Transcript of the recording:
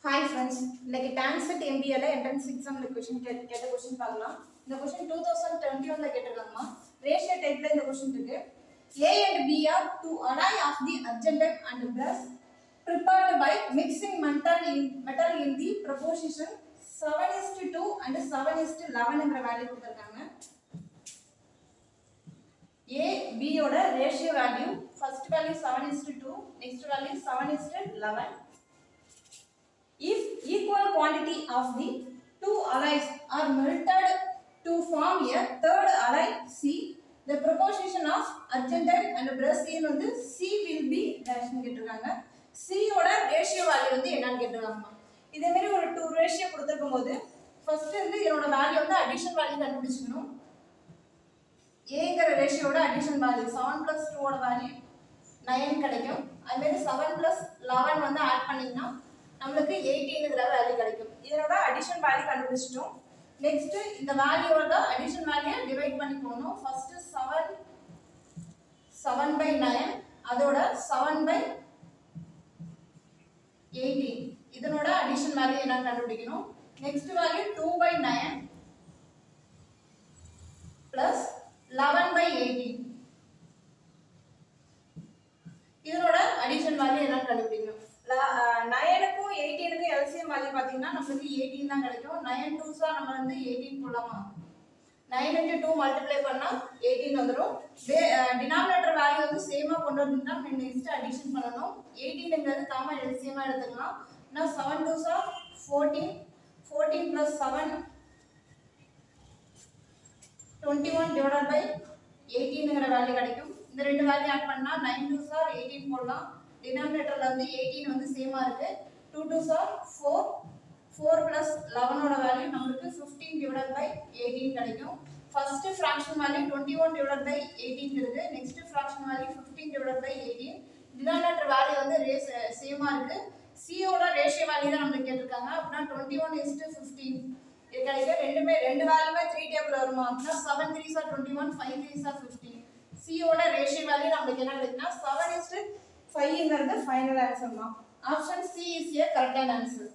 Hi friends, like TANCET MBA entrance exam question கேட்ட question பார்க்கலாம். இந்த question 2021 ல கேட்டிருக்காங்கமா. ரேஷியோ டைப்ல இந்த question இருக்கு. A and B are two alloy of the argentate and brass prepared by mixing metal in the proportion 7:2 and 7:11 என்ற value கொடுத்திருக்காங்க. A B ஓட ratio value first value 7:2, next value 7:11. If equal quantity of the two alloys are melted to form a third alloy C, the proportion of argentate and brass வந்து C will be dash னு கேட்டிருக்காங்க. C ஓட ratio value வந்து என்னன்னு கேட்டிருக்காங்க. இதே மாதிரி ஒரு 2 ரேஷியோ கொடுத்திருக்கும்போது ஃபர்ஸ்ட் வந்து இதோட வேல்யூ வந்து அடிஷன் வேல்யூ கண்டுபிடிச்சுக்கணும். Aங்கற ரேஷியோட அடிஷன் வேல்யூ 7 + 2 ஓட வேல்யூ 9 கிடைக்கும். அதே மாதிரி 7 + 11 வந்து ஆட் பண்ணீங்கன்னா நமக்கு 18ங்கற வேல்யூ கிடைக்கும். இதனோட அடிஷன் வேல்யூ கண்டுபிடிச்சிட்டோம். நெக்ஸ்ட் இந்த வேல்யூவோட அடிஷன் வேல்யூ டிவைட் பண்ணி போணும். ஃபர்ஸ்ட் 7/9 அதோட 7/18 இதனோட அடிஷன் வேல்யூ என்ன கண்டுபிடிக்கணும். நெக்ஸ்ட் வேல்யூ 2/9 plus 11/18 இதனோட அடிஷன் வேல்யூ என்ன கண்டுபிடிக்கணும். 9க்கும் 18க்கும் LCM வேல்யூ பாத்தீங்கன்னா நமக்கு 18 தான் கிடைக்கும். 9 2s நம்ம வந்து 18 போடலாமா. 9 × 2 மல்டிப்ளை பண்ணா 18 வந்துரும். டினாமினேட்டர் வேல்யூ வந்து சேமா கொண்டு வரணும்னா நம்ம நெக்ஸ்ட் அடிஷன் பண்ணனும். 18ங்கிறது காமன் LCM ஆ எடுத்துக்கலாம். now 7 2s 14 14 + 7 21/18ங்கற வேல்யூ கிடைக்கும். இந்த ரெண்டு வேல்யூ ஆட் பண்ணா 9 2s 18 போடலாம். டினாமினேட்டர்ல வந்து 18 வந்து சேமா இருக்கு. 2 2s 4 4 + 11 ஓட வேல்யூ நமக்கு 15/18 கிடைக்கும். ஃபர்ஸ்ட் ஃபிராக்ஷன் வேல்யூ 21/18 இருக்கு. Next fraction value 15/18. Denominator value வந்து சேமா இருக்கு. C ஓட ரேஷியோ வேல்யூ தான் நமக்கு கேட்டிருக்காங்க. அப்படினா 21:15 இது கிடைக்கும். ரெண்டு வேல்யூமே 3 டேபிள் வருமா. அப்படினா 7 3s 21 5 3s 15. C ஓட ரேஷியோ வேல்யூ நமக்கு என்ன கிடைக்கும்னா 7:5ங்கிறது ஃபைனல் ஆன்சர்மா. Option C is a correct answer.